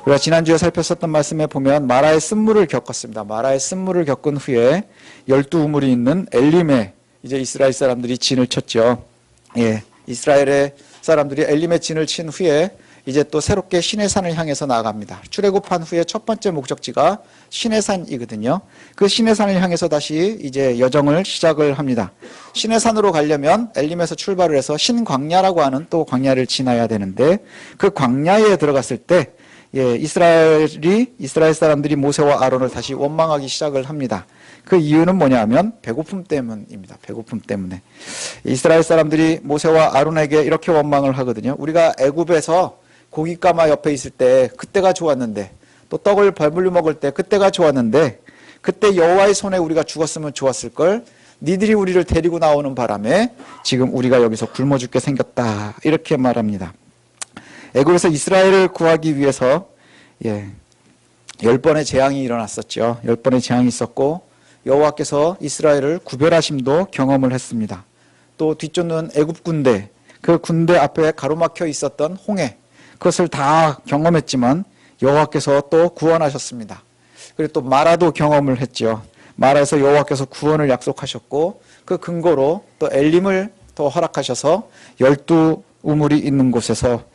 우리가 지난주에 살폈었던 말씀에 보면 마라의 쓴물을 겪었습니다. 마라의 쓴물을 겪은 후에 12우물이 있는 엘림에 이제 이스라엘 사람들이 진을 쳤죠. 예, 이스라엘의 사람들이 엘림에 진을 친 후에 이제 또 새롭게 시내산을 향해서 나아갑니다. 출애굽한 후에 첫 번째 목적지가 시내산이거든요. 그 시내산을 향해서 다시 이제 여정을 시작을 합니다. 시내산으로 가려면 엘림에서 출발을 해서 신광야라고 하는 또 광야를 지나야 되는데, 그 광야에 들어갔을 때 이스라엘 사람들이 모세와 아론을 다시 원망하기 시작을 합니다. 그 이유는 뭐냐면 배고픔 때문입니다. 배고픔 때문에 이스라엘 사람들이 모세와 아론에게 이렇게 원망을 하거든요. 우리가 애굽에서 고깃가마 옆에 있을 때 그때가 좋았는데, 또 떡을 배불리 먹을 때 그때가 좋았는데, 그때 여호와의 손에 우리가 죽었으면 좋았을걸. 니들이 우리를 데리고 나오는 바람에 지금 우리가 여기서 굶어 죽게 생겼다, 이렇게 말합니다. 애굽에서 이스라엘을 구하기 위해서 10번의 재앙이 일어났었죠. 10번의 재앙이 있었고 여호와께서 이스라엘을 구별하심도 경험을 했습니다. 또 뒤쫓는 애굽 군대, 그 군대 앞에 가로막혀 있었던 홍해, 그것을 다 경험했지만 여호와께서 또 구원하셨습니다. 그리고 또 마라도 경험을 했죠. 마라에서 여호와께서 구원을 약속하셨고 그 근거로 또 엘림을 더 허락하셔서 12우물이 있는 곳에서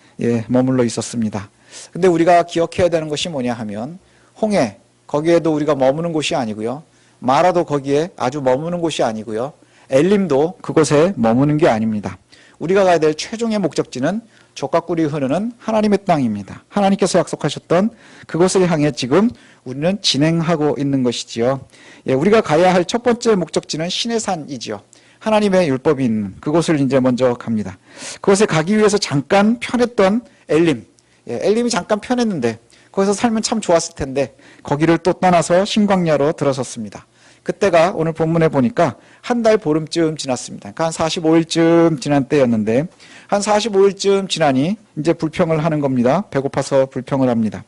머물러 있었습니다. 근데 우리가 기억해야 되는 것이 뭐냐 하면, 홍해, 거기에도 우리가 머무는 곳이 아니고요, 마라도 거기에 아주 머무는 곳이 아니고요, 엘림도 그곳에 머무는 게 아닙니다. 우리가 가야 될 최종의 목적지는 젖과 꿀이 흐르는 하나님의 땅입니다. 하나님께서 약속하셨던 그곳을 향해 지금 우리는 진행하고 있는 것이지요. 우리가 가야 할 첫 번째 목적지는 시내산이지요. 하나님의 율법이 있는 그곳을 이제 먼저 갑니다. 그곳에 가기 위해서 잠깐 편했던 엘림, 엘림이 잠깐 편했는데 거기서 살면 참 좋았을 텐데 거기를 또 떠나서 신광야로 들어섰습니다. 그때가 오늘 본문에 보니까 한 달 보름쯤 지났습니다. 그러니까 한 45일쯤 지난 때였는데, 한 45일쯤 지나니 이제 불평을 하는 겁니다. 배고파서 불평을 합니다.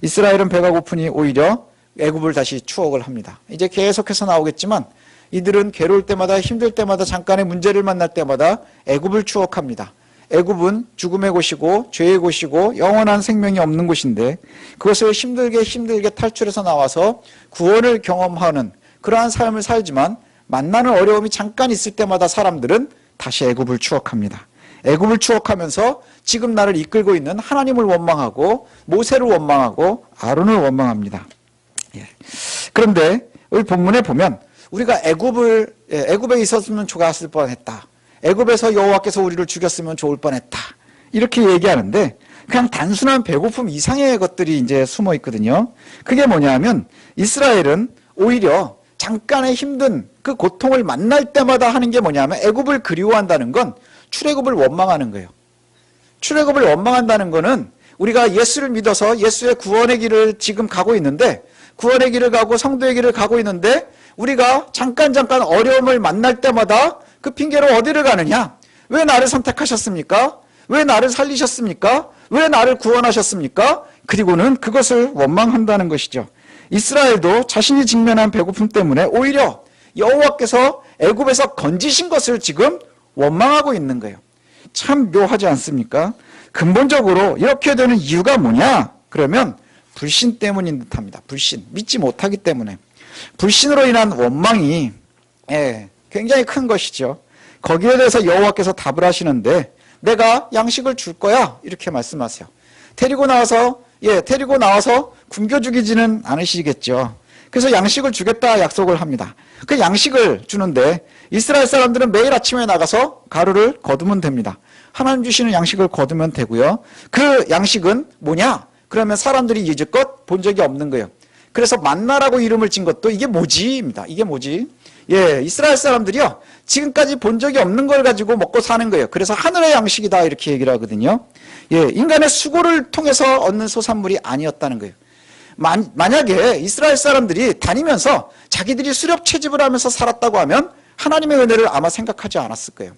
이스라엘은 배가 고프니 오히려 애굽을 다시 추억을 합니다. 이제 계속해서 나오겠지만 이들은 괴로울 때마다, 힘들 때마다, 잠깐의 문제를 만날 때마다 애굽을 추억합니다. 애굽은 죽음의 곳이고 죄의 곳이고 영원한 생명이 없는 곳인데, 그것을 힘들게 탈출해서 나와서 구원을 경험하는 그러한 삶을 살지만 만나는 어려움이 잠깐 있을 때마다 사람들은 다시 애굽을 추억합니다. 애굽을 추억하면서 지금 나를 이끌고 있는 하나님을 원망하고 모세를 원망하고 아론을 원망합니다. 그런데 이 본문에 보면 우리가 애굽에 있었으면 좋았을 뻔했다, 애굽에서 여호와께서 우리를 죽였으면 좋을 뻔했다, 이렇게 얘기하는데 그냥 단순한 배고픔 이상의 것들이 이제 숨어 있거든요. 그게 뭐냐면 이스라엘은 오히려 잠깐의 힘든 그 고통을 만날 때마다 하는 게 뭐냐면, 애굽을 그리워한다는 건 출애굽을 원망하는 거예요. 출애굽을 원망한다는 거는 우리가 예수를 믿어서 예수의 구원의 길을 지금 가고 있는데, 구원의 길을 가고 성도의 길을 가고 있는데 우리가 잠깐 어려움을 만날 때마다 그 핑계로 어디를 가느냐? 왜 나를 선택하셨습니까? 왜 나를 살리셨습니까? 왜 나를 구원하셨습니까? 그리고는 그것을 원망한다는 것이죠. 이스라엘도 자신이 직면한 배고픔 때문에 오히려 여호와께서 애굽에서 건지신 것을 지금 원망하고 있는 거예요. 참 묘하지 않습니까? 근본적으로 이렇게 되는 이유가 뭐냐? 그러면 불신 때문인 듯합니다. 불신, 믿지 못하기 때문에. 불신으로 인한 원망이 굉장히 큰 것이죠. 거기에 대해서 여호와께서 답을 하시는데, 내가 양식을 줄 거야, 이렇게 말씀하세요. 데리고 나와서 굶겨 죽이지는 않으시겠죠. 그래서 양식을 주겠다 약속을 합니다. 그 양식을 주는데 이스라엘 사람들은 매일 아침에 나가서 가루를 거두면 됩니다. 하나님 주시는 양식을 거두면 되고요. 그 양식은 뭐냐? 그러면 사람들이 이제껏 본 적이 없는 거예요. 그래서 만나라고 이름을 진 것도 이게 뭐지입니다. 이게 뭐지? 이스라엘 사람들이요, 지금까지 본 적이 없는 걸 가지고 먹고 사는 거예요. 그래서 하늘의 양식이다, 이렇게 얘기를 하거든요. 인간의 수고를 통해서 얻는 소산물이 아니었다는 거예요. 만약에 이스라엘 사람들이 다니면서 자기들이 수렵 채집을 하면서 살았다고 하면 하나님의 은혜를 아마 생각하지 않았을 거예요.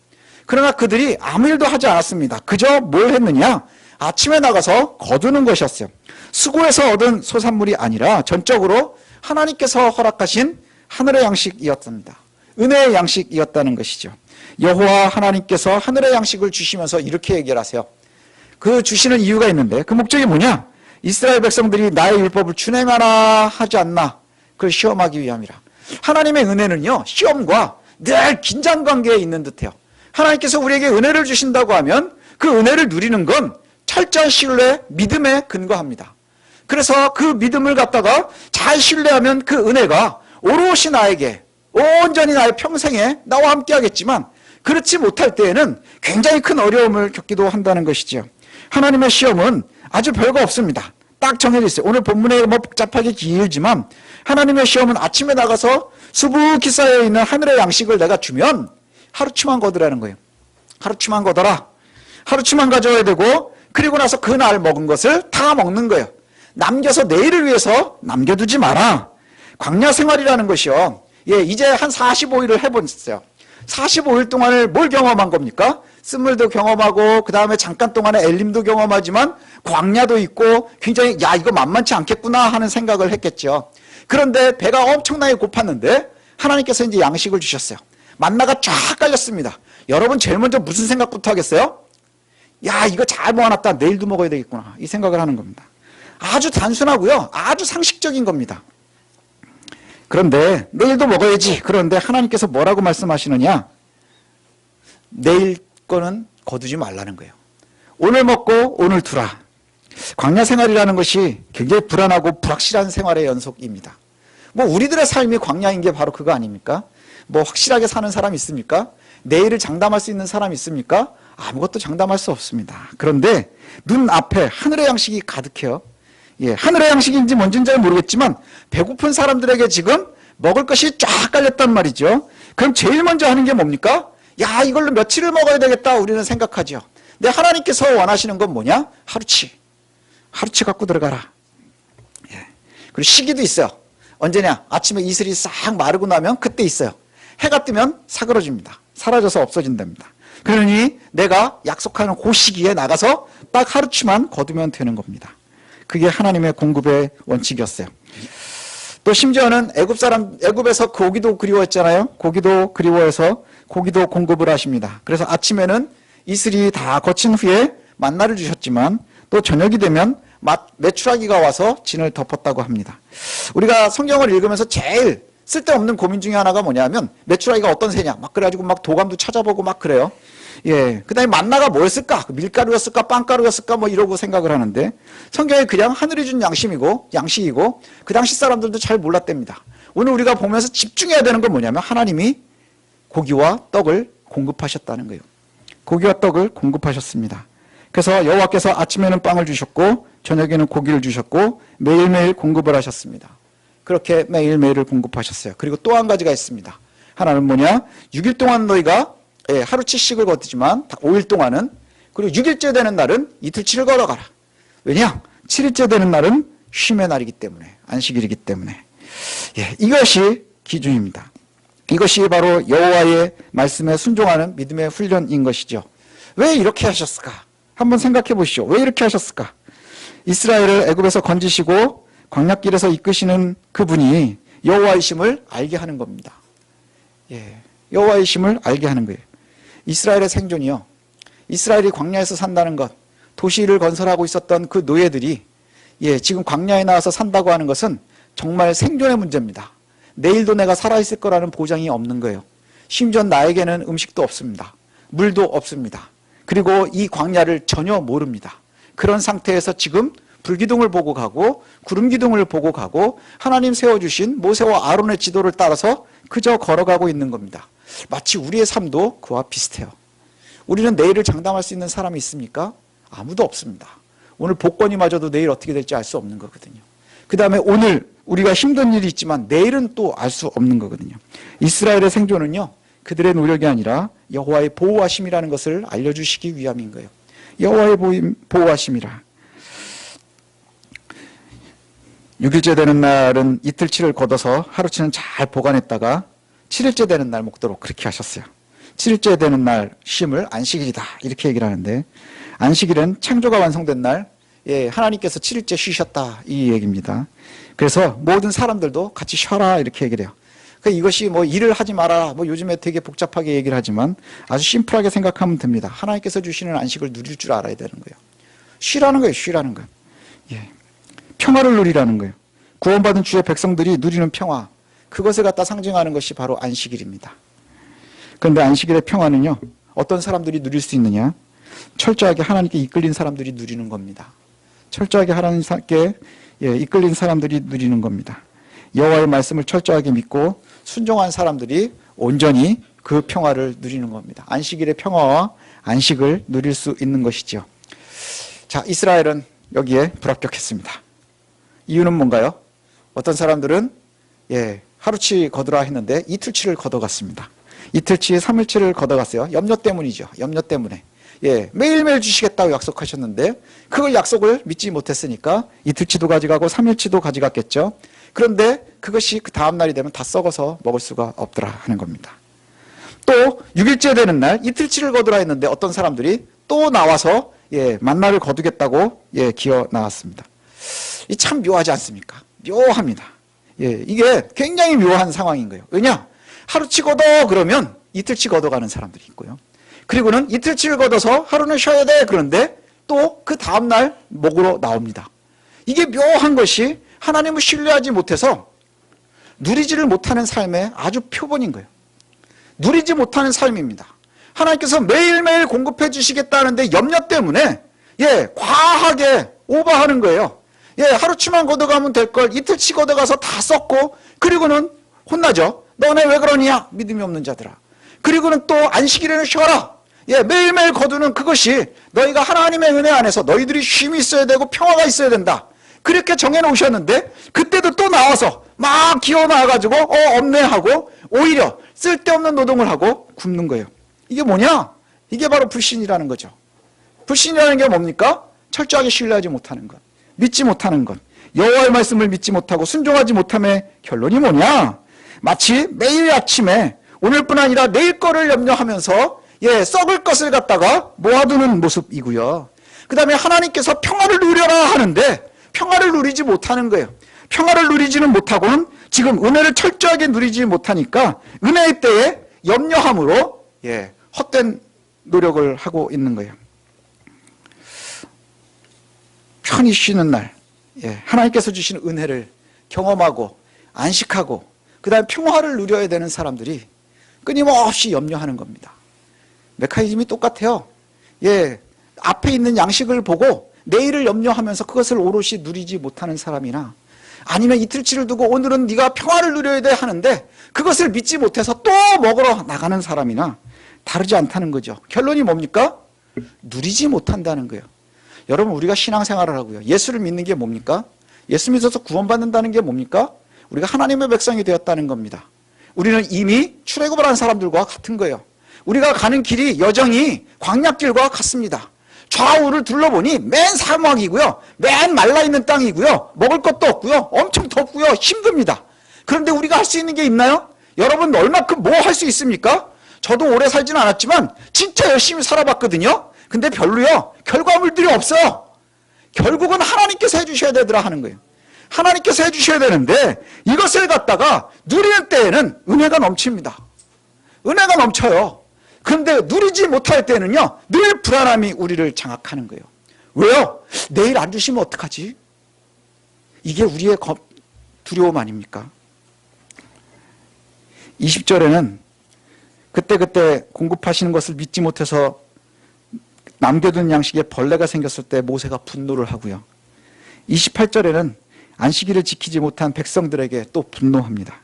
그러나 그들이 아무 일도 하지 않았습니다. 그저 뭘 했느냐? 아침에 나가서 거두는 것이었어요. 수고해서 얻은 소산물이 아니라 전적으로 하나님께서 허락하신 하늘의 양식이었습니다. 은혜의 양식이었다는 것이죠. 여호와 하나님께서 하늘의 양식을 주시면서 이렇게 얘기를 하세요. 그 주시는 이유가 있는데 그 목적이 뭐냐? 이스라엘 백성들이 나의 율법을 준행하나 하지 않나 그걸 시험하기 위함이라. 하나님의 은혜는요, 시험과 늘 긴장관계에 있는 듯해요. 하나님께서 우리에게 은혜를 주신다고 하면 그 은혜를 누리는 건 철저한 신뢰, 믿음에 근거합니다. 그래서 그 믿음을 갖다가 잘 신뢰하면 그 은혜가 오롯이 나에게, 온전히 나의 평생에 나와 함께 하겠지만, 그렇지 못할 때에는 굉장히 큰 어려움을 겪기도 한다는 것이죠. 하나님의 시험은 아주 별거 없습니다. 딱 정해져 있어요. 오늘 본문에 뭐 복잡하게 길지만 하나님의 시험은 아침에 나가서 수북히 쌓여있는 하늘의 양식을 내가 주면 하루치만 거두라는 거예요. 하루치만 거둬라. 하루치만 가져와야 되고, 그리고 나서 그날 먹은 것을 다 먹는 거예요. 남겨서 내일을 위해서 남겨두지 마라. 광야 생활이라는 것이요. 예, 이제 한 45일을 해보셨어요. 45일 동안을 뭘 경험한 겁니까? 쓴물도 경험하고 그 다음에 잠깐 동안에 엘림도 경험하지만 광야도 있고 굉장히 야 이거 만만치 않겠구나 하는 생각을 했겠죠. 그런데 배가 엄청나게 고팠는데 하나님께서 이제 양식을 주셨어요. 만나가 쫙 깔렸습니다. 여러분 제일 먼저 무슨 생각부터 하겠어요? 야 이거 잘 모아놨다 내일도 먹어야 되겠구나 이 생각을 하는 겁니다. 아주 단순하고요. 아주 상식적인 겁니다. 그런데 내일도 먹어야지. 그런데 하나님께서 뭐라고 말씀하시느냐? 내일 거는 거두지 말라는 거예요. 오늘 먹고 오늘 두라. 광야 생활이라는 것이 굉장히 불안하고 불확실한 생활의 연속입니다. 뭐 우리들의 삶이 광야인 게 바로 그거 아닙니까? 뭐 확실하게 사는 사람 있습니까? 내일을 장담할 수 있는 사람 있습니까? 아무것도 장담할 수 없습니다. 그런데 눈앞에 하늘의 양식이 가득해요. 예, 하늘의 양식인지 뭔지는 잘 모르겠지만 배고픈 사람들에게 지금 먹을 것이 쫙 깔렸단 말이죠. 그럼 제일 먼저 하는 게 뭡니까? 야 이걸로 며칠을 먹어야 되겠다 우리는 생각하죠. 근데 하나님께서 원하시는 건 뭐냐? 하루치 갖고 들어가라. 예. 그리고 시기도 있어요. 언제냐? 아침에 이슬이 싹 마르고 나면 그때 있어요. 해가 뜨면 사그러집니다. 사라져서 없어진답니다. 그러니 내가 약속하는 그 시기에 나가서 딱 하루치만 거두면 되는 겁니다. 그게 하나님의 공급의 원칙이었어요. 또 심지어는 애굽에서 고기도 그리워했잖아요. 고기도 그리워해서 고기도 공급을 하십니다. 그래서 아침에는 이슬이 다 거친 후에 만나를 주셨지만 또 저녁이 되면 메추라기가 와서 진을 덮었다고 합니다. 우리가 성경을 읽으면서 제일 쓸데없는 고민 중에 하나가 뭐냐면 메추라기가 어떤 새냐 막 그래가지고 막 도감도 찾아보고 막 그래요. 예, 그 다음에 만나가 뭐였을까? 밀가루였을까? 빵가루였을까? 뭐 이러고 생각을 하는데 성경에 그냥 하늘이 준 양식이고 그 당시 사람들도 잘 몰랐답니다. 오늘 우리가 보면서 집중해야 되는 건 뭐냐면 하나님이 고기와 떡을 공급하셨다는 거예요. 고기와 떡을 공급하셨습니다. 그래서 여호와께서 아침에는 빵을 주셨고 저녁에는 고기를 주셨고 매일매일 공급을 하셨습니다. 그렇게 매일매일을 공급하셨어요. 그리고 또 한 가지가 있습니다. 하나는 뭐냐? 6일 동안 너희가 하루치씩을 거두지만 5일 동안은 그리고 6일째 되는 날은 이틀치를 걸어가라. 왜냐? 7일째 되는 날은 쉼의 날이기 때문에 안식일이기 때문에 이것이 기준입니다. 이것이 바로 여호와의 말씀에 순종하는 믿음의 훈련인 것이죠. 왜 이렇게 하셨을까? 한번 생각해 보시죠. 왜 이렇게 하셨을까? 이스라엘을 애굽에서 건지시고 광야길에서 이끄시는 그분이 여호와이심을 알게 하는 겁니다. 여호와이심을 알게 하는 거예요. 이스라엘의 생존이요. 이스라엘이 광야에서 산다는 것, 도시를 건설하고 있었던 그 노예들이 지금 광야에 나와서 산다고 하는 것은 정말 생존의 문제입니다. 내일도 내가 살아있을 거라는 보장이 없는 거예요. 심지어 나에게는 음식도 없습니다. 물도 없습니다. 그리고 이 광야를 전혀 모릅니다. 그런 상태에서 지금 불기둥을 보고 가고 구름기둥을 보고 가고 하나님 세워주신 모세와 아론의 지도를 따라서 그저 걸어가고 있는 겁니다. 마치 우리의 삶도 그와 비슷해요. 우리는 내일을 장담할 수 있는 사람이 있습니까? 아무도 없습니다. 오늘 복권이마저도 내일 어떻게 될지 알 수 없는 거거든요. 그 다음에 오늘 우리가 힘든 일이 있지만 내일은 또 알 수 없는 거거든요. 이스라엘의 생존은요, 그들의 노력이 아니라 여호와의 보호하심이라는 것을 알려주시기 위함인 거예요. 여호와의 보호하심이라. 6일째 되는 날은 이틀치를 걷어서 하루치는 잘 보관했다가 7일째 되는 날 먹도록 그렇게 하셨어요. 7일째 되는 날 쉼을 안식일이다 이렇게 얘기를 하는데 안식일은 창조가 완성된 날 하나님께서 7일째 쉬셨다 이 얘기입니다. 그래서 모든 사람들도 같이 쉬어라 이렇게 얘기를 해요. 그러니까 이것이 뭐 일을 하지 마라 뭐 요즘에 되게 복잡하게 얘기를 하지만 아주 심플하게 생각하면 됩니다. 하나님께서 주시는 안식을 누릴 줄 알아야 되는 거예요. 쉬라는 거예요. 쉬라는 거. 평화를 누리라는 거예요. 구원받은 주의 백성들이 누리는 평화, 그것을 갖다 상징하는 것이 바로 안식일입니다. 그런데 안식일의 평화는요, 어떤 사람들이 누릴 수 있느냐? 철저하게 하나님께 이끌린 사람들이 누리는 겁니다. 철저하게 하나님께 이끌린 사람들이 누리는 겁니다. 여호와의 말씀을 철저하게 믿고 순종한 사람들이 온전히 그 평화를 누리는 겁니다. 안식일의 평화와 안식을 누릴 수 있는 것이죠. 자, 이스라엘은 여기에 불합격했습니다. 이유는 뭔가요? 어떤 사람들은 하루치 거두라 했는데 이틀치를 걷어갔습니다. 이틀치 3일치를 걷어갔어요. 염려 때문이죠. 염려 때문에. 매일매일 주시겠다고 약속하셨는데 그걸 약속을 믿지 못했으니까 이틀치도 가져가고 3일치도 가져갔겠죠. 그런데 그것이 그 다음 날이 되면 다 썩어서 먹을 수가 없더라 하는 겁니다. 또 6일째 되는 날 이틀치를 거두라 했는데 어떤 사람들이 또 나와서 만나를 거두겠다고 기어 나왔습니다. 이 참 묘하지 않습니까? 묘합니다. 이게 굉장히 묘한 상황인 거예요. 왜냐? 하루치 걷어 그러면 이틀치 걷어가는 사람들이 있고요. 그리고는 이틀치를 걷어서 하루는 쉬어야 돼 그런데 또 그 다음날 목으로 나옵니다. 이게 묘한 것이 하나님을 신뢰하지 못해서 누리지를 못하는 삶의 아주 표본인 거예요. 누리지 못하는 삶입니다. 하나님께서 매일매일 공급해 주시겠다는데 염려 때문에 과하게 오버하는 거예요. 하루치만 걷어가면 될 걸 이틀치 걷어가서 다 썼고 그리고는 혼나죠. 너네 왜 그러냐? 믿음이 없는 자들아. 그리고는 또 안식일에는 쉬어라. 매일매일 거두는 그것이 너희가 하나님의 은혜 안에서 너희들이 쉼이 있어야 되고 평화가 있어야 된다. 그렇게 정해놓으셨는데 그때도 또 나와서 막 기어 나와가지고 없네 하고 오히려 쓸데없는 노동을 하고 굶는 거예요. 이게 뭐냐? 이게 바로 불신이라는 거죠. 불신이라는 게 뭡니까? 철저하게 신뢰하지 못하는 것, 믿지 못하는 것, 여호와의 말씀을 믿지 못하고 순종하지 못함의 결론이 뭐냐? 마치 매일 아침에 오늘뿐 아니라 내일 거를 염려하면서 썩을 것을 갖다가 모아두는 모습이고요. 그 다음에 하나님께서 평화를 누려라 하는데 평화를 누리지 못하는 거예요. 평화를 누리지는 못하고는 지금 은혜를 철저하게 누리지 못하니까 은혜의 때에 염려함으로 헛된 노력을 하고 있는 거예요. 편히 쉬는 날 하나님께서 주시는 은혜를 경험하고 안식하고 그 다음에 평화를 누려야 되는 사람들이 끊임없이 염려하는 겁니다. 메커니즘이 똑같아요. 앞에 있는 양식을 보고 내일을 염려하면서 그것을 오롯이 누리지 못하는 사람이나 아니면 이틀치를 두고 오늘은 네가 평화를 누려야 돼 하는데 그것을 믿지 못해서 또 먹으러 나가는 사람이나 다르지 않다는 거죠. 결론이 뭡니까? 누리지 못한다는 거예요. 여러분, 우리가 신앙생활을 하고요, 예수를 믿는 게 뭡니까? 예수 믿어서 구원받는다는 게 뭡니까? 우리가 하나님의 백성이 되었다는 겁니다. 우리는 이미 출애굽을 한 사람들과 같은 거예요. 우리가 가는 길이 여정이 광야길과 같습니다. 좌우를 둘러보니 맨 사막이고요, 맨 말라있는 땅이고요, 먹을 것도 없고요, 엄청 덥고요, 힘듭니다. 그런데 우리가 할 수 있는 게 있나요? 여러분, 얼마큼 뭐 할 수 있습니까? 저도 오래 살지는 않았지만 진짜 열심히 살아봤거든요. 근데 별로요, 결과물들이 없어요. 결국은 하나님께서 해주셔야 되더라 하는 거예요. 하나님께서 해주셔야 되는데 이것을 갖다가 누리는 때에는 은혜가 넘칩니다. 은혜가 넘쳐요. 그런데 누리지 못할 때는요, 늘 불안함이 우리를 장악하는 거예요. 왜요? 내일 안 주시면 어떡하지? 이게 우리의 두려움 아닙니까? 20절에는 그때 공급하시는 것을 믿지 못해서 남겨둔 양식에 벌레가 생겼을 때 모세가 분노를 하고요. 28절에는 안식일을 지키지 못한 백성들에게 또 분노합니다.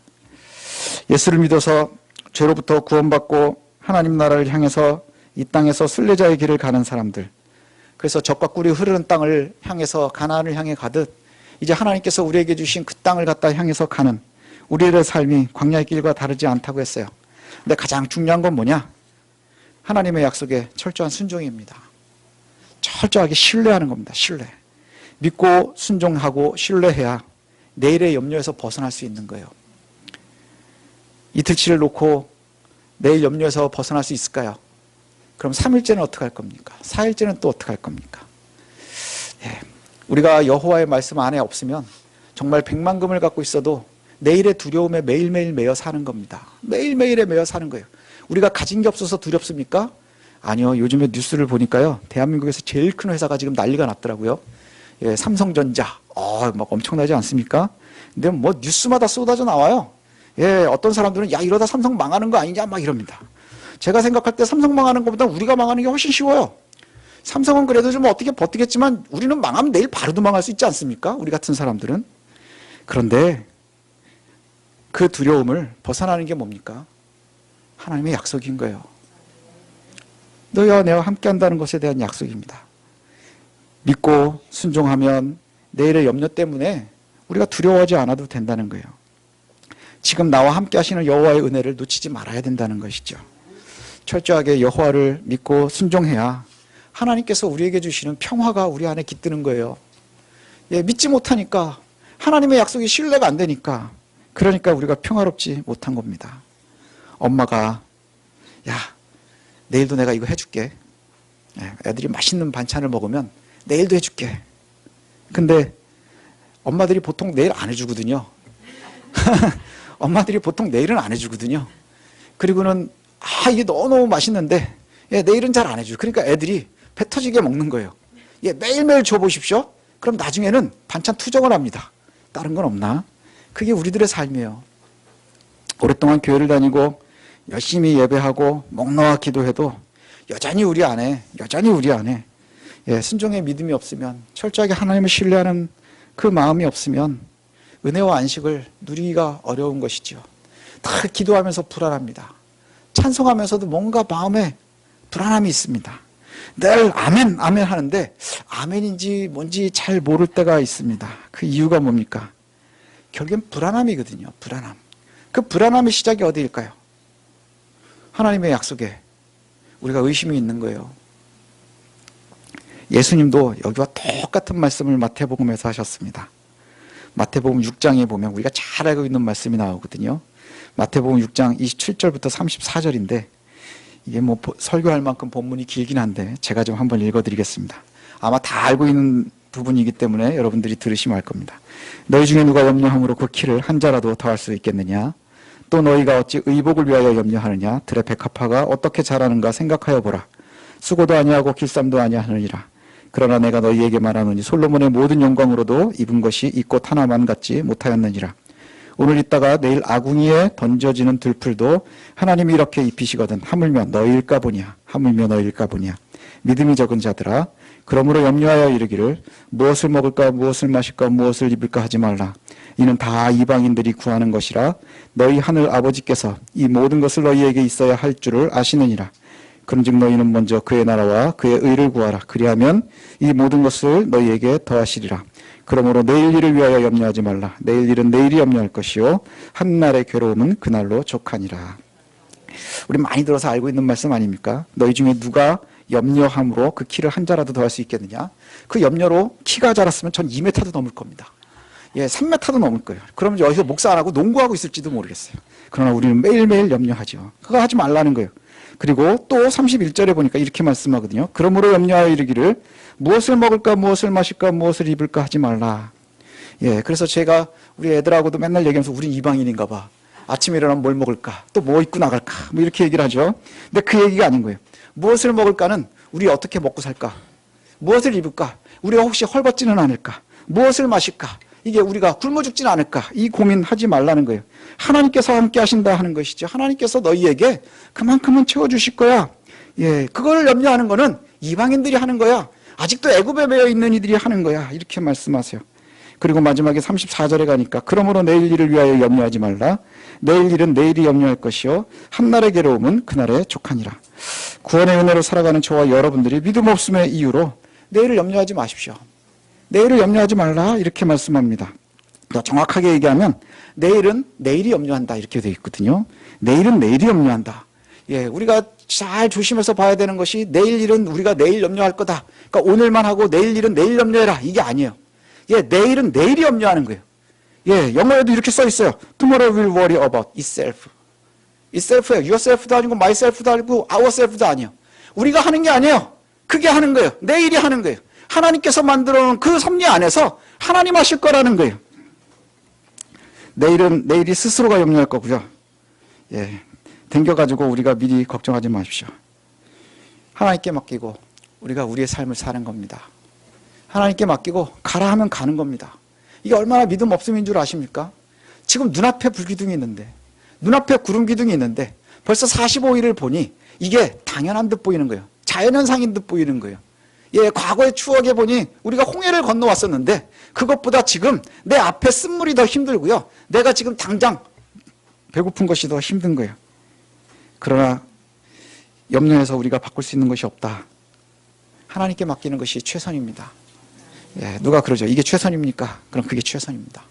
예수를 믿어서 죄로부터 구원받고 하나님 나라를 향해서 이 땅에서 순례자의 길을 가는 사람들, 그래서 젖과 꿀이 흐르는 땅을 향해서 가나안을 향해 가듯 이제 하나님께서 우리에게 주신 그 땅을 갖다 향해서 가는 우리의 삶이 광야의 길과 다르지 않다고 했어요. 근데 가장 중요한 건 뭐냐? 하나님의 약속에 철저한 순종입니다. 철저하게 신뢰하는 겁니다. 신뢰. 믿고 순종하고 신뢰해야 내일의 염려에서 벗어날 수 있는 거예요. 이틀치를 놓고 내일 염려에서 벗어날 수 있을까요? 그럼 3일째는 어떻게 할 겁니까? 4일째는 또 어떻게 할 겁니까? 우리가 여호와의 말씀 안에 없으면 정말 백만금을 갖고 있어도 내일의 두려움에 매일매일 매여 사는 겁니다. 매일매일에 매여 사는 거예요. 우리가 가진 게 없어서 두렵습니까? 아니요. 요즘에 뉴스를 보니까요, 대한민국에서 제일 큰 회사가 지금 난리가 났더라고요. 예, 삼성전자, 막 엄청나지 않습니까? 근데 뭐 뉴스마다 쏟아져 나와요. 예, 어떤 사람들은 야, 이러다 삼성 망하는 거 아니냐 막 이럽니다. 제가 생각할 때 삼성 망하는 것보다 우리가 망하는 게 훨씬 쉬워요. 삼성은 그래도 좀 어떻게 버티겠지만 우리는 망하면 내일 바로도 망할 수 있지 않습니까? 우리 같은 사람들은. 그런데 그 두려움을 벗어나는 게 뭡니까? 하나님의 약속인 거예요. 너희와 내가 함께 한다는 것에 대한 약속입니다. 믿고 순종하면 내일의 염려 때문에 우리가 두려워하지 않아도 된다는 거예요. 지금 나와 함께 하시는 여호와의 은혜를 놓치지 말아야 된다는 것이죠. 철저하게 여호와를 믿고 순종해야 하나님께서 우리에게 주시는 평화가 우리 안에 깃드는 거예요. 예, 믿지 못하니까 하나님의 약속이 신뢰가 안 되니까 그러니까 우리가 평화롭지 못한 겁니다. 엄마가 야, 내일도 내가 이거 해줄게. 애들이 맛있는 반찬을 먹으면 내일도 해줄게. 근데 엄마들이 보통 내일 안 해주거든요. 엄마들이 보통 내일은 안 해주거든요. 그리고는 이게 너무너무 맛있는데 내일은 잘 안 해줘요. 그러니까 애들이 배 터지게 먹는 거예요. 매일매일 줘보십시오. 그럼 나중에는 반찬 투정을 합니다. 다른 건 없나? 그게 우리들의 삶이에요. 오랫동안 교회를 다니고 열심히 예배하고 목 놓아 기도해도 여전히 우리 안에 순종의 믿음이 없으면, 철저하게 하나님을 신뢰하는 그 마음이 없으면 은혜와 안식을 누리기가 어려운 것이죠. 다 기도하면서 불안합니다. 찬송하면서도 뭔가 마음에 불안함이 있습니다. 늘 아멘 아멘 하는데 아멘인지 뭔지 잘 모를 때가 있습니다. 그 이유가 뭡니까? 결국엔 불안함이거든요. 불안함. 그 불안함의 시작이 어디일까요? 하나님의 약속에 우리가 의심이 있는 거예요. 예수님도 여기와 똑같은 말씀을 마태복음에서 하셨습니다. 마태복음 6장에 보면 우리가 잘 알고 있는 말씀이 나오거든요. 마태복음 6장 27절부터 34절인데 이게 뭐 설교할 만큼 본문이 길긴 한데 제가 좀 한번 읽어드리겠습니다. 아마 다 알고 있는 부분이기 때문에 여러분들이 들으시면 알 겁니다. 너희 중에 누가 염려함으로 그 키를 한 자라도 더할 수 있겠느냐? 또 너희가 어찌 의복을 위하여 염려하느냐? 들의 백합화가 어떻게 자라는가 생각하여 보라. 수고도 아니하고 길쌈도 아니하느니라. 그러나 내가 너희에게 말하노니 솔로몬의 모든 영광으로도 입은 것이 이 꽃 하나만 같지 못하였느니라. 오늘 있다가 내일 아궁이에 던져지는 들풀도 하나님이 이렇게 입히시거든 하물며 너희일까 보냐. 하물며 너희일까 보냐. 믿음이 적은 자들아, 그러므로 염려하여 이르기를 무엇을 먹을까 무엇을 마실까 무엇을 입을까 하지 말라. 이는 다 이방인들이 구하는 것이라. 너희 하늘 아버지께서 이 모든 것을 너희에게 있어야 할 줄을 아시느니라. 그런즉 너희는 먼저 그의 나라와 그의 의를 구하라. 그리하면 이 모든 것을 너희에게 더하시리라. 그러므로 내일 일을 위하여 염려하지 말라. 내일 일은 내일이 염려할 것이요 한날의 괴로움은 그날로 족하니라. 우리 많이 들어서 알고 있는 말씀 아닙니까? 너희 중에 누가 염려함으로 그 키를 한 자라도 더할 수 있겠느냐? 그 염려로 키가 자랐으면 전 2m도 넘을 겁니다. 3m도 넘을 거예요. 그러면 여기서 목사 안 하고 농구하고 있을지도 모르겠어요. 그러나 우리는 매일매일 염려하죠. 그거 하지 말라는 거예요. 그리고 또 31절에 보니까 이렇게 말씀하거든요. 그러므로 염려하여 이르기를 무엇을 먹을까 무엇을 마실까 무엇을 입을까 하지 말라. 그래서 제가 우리 애들하고도 맨날 얘기하면서 우린 이방인인가 봐. 아침에 일어나면 뭘 먹을까? 또 뭐 입고 나갈까? 뭐 이렇게 얘기를 하죠. 근데 그 얘기가 아닌 거예요. 무엇을 먹을까는 우리 어떻게 먹고 살까? 무엇을 입을까? 우리가 혹시 헐벗지는 않을까? 무엇을 마실까? 이게 우리가 굶어 죽지는 않을까? 이 고민하지 말라는 거예요. 하나님께서 함께 하신다 하는 것이죠. 하나님께서 너희에게 그만큼은 채워주실 거야. 그걸 염려하는 거는 이방인들이 하는 거야. 아직도 애굽에 매여 있는 이들이 하는 거야. 이렇게 말씀하세요. 그리고 마지막에 34절에 가니까 그러므로 내일 일을 위하여 염려하지 말라. 내일 일은 내일이 염려할 것이요 한날의 괴로움은 그날의 족하니라. 구원의 은혜로 살아가는 저와 여러분들이 믿음 없음의 이유로 내일을 염려하지 마십시오. 내일을 염려하지 말라 이렇게 말씀합니다. 더 정확하게 얘기하면 내일은 내일이 염려한다 이렇게 되어 있거든요. 내일은 내일이 염려한다. 우리가 잘 조심해서 봐야 되는 것이 내일 일은 우리가 내일 염려할 거다. 그러니까 오늘만 하고 내일 일은 내일 염려해라 이게 아니에요. 내일은 내일이 염려하는 거예요. 영어에도 이렇게 써 있어요. Tomorrow will worry about itself. itself예요. yourself도 아니고 myself도 아니고 ourself도 아니에요. 우리가 하는 게 아니에요. 그게 하는 거예요. 내일이 하는 거예요. 하나님께서 만들어 놓은 그 섭리 안에서 하나님 하실 거라는 거예요. 내일은 내일이 스스로가 염려할 거고요. 댕겨가지고 우리가 미리 걱정하지 마십시오. 하나님께 맡기고 우리가 우리의 삶을 사는 겁니다. 하나님께 맡기고 가라 하면 가는 겁니다. 이게 얼마나 믿음 없음인 줄 아십니까? 지금 눈앞에 불기둥이 있는데, 눈앞에 구름기둥이 있는데 벌써 45일을 보니 이게 당연한 듯 보이는 거예요. 자연현상인 듯 보이는 거예요. 예, 과거의 추억에 보니 우리가 홍해를 건너왔었는데 그것보다 지금 내 앞에 쓴물이 더 힘들고요. 내가 지금 당장 배고픈 것이 더 힘든 거예요. 그러나 염려해서 우리가 바꿀 수 있는 것이 없다. 하나님께 맡기는 것이 최선입니다. 예, 누가 그러죠? 이게 최선입니까? 그럼 그게 최선입니다.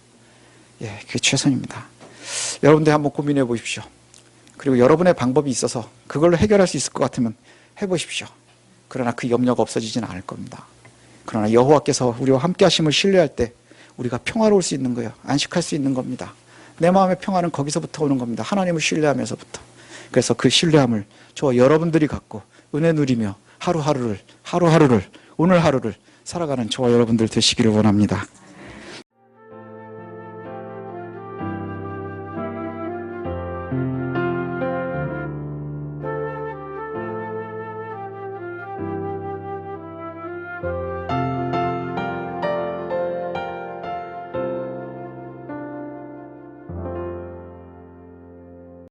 예, 그게 최선입니다. 여러분들 한번 고민해 보십시오. 그리고 여러분의 방법이 있어서 그걸로 해결할 수 있을 것 같으면 해보십시오. 그러나 그 염려가 없어지지는 않을 겁니다. 그러나 여호와께서 우리와 함께 하심을 신뢰할 때 우리가 평화로울 수 있는 거예요. 안식할 수 있는 겁니다. 내 마음의 평화는 거기서부터 오는 겁니다. 하나님을 신뢰하면서부터. 그래서 그 신뢰함을 저와 여러분들이 갖고 은혜 누리며 하루하루를 오늘 하루를 살아가는 저와 여러분들 되시기를 원합니다.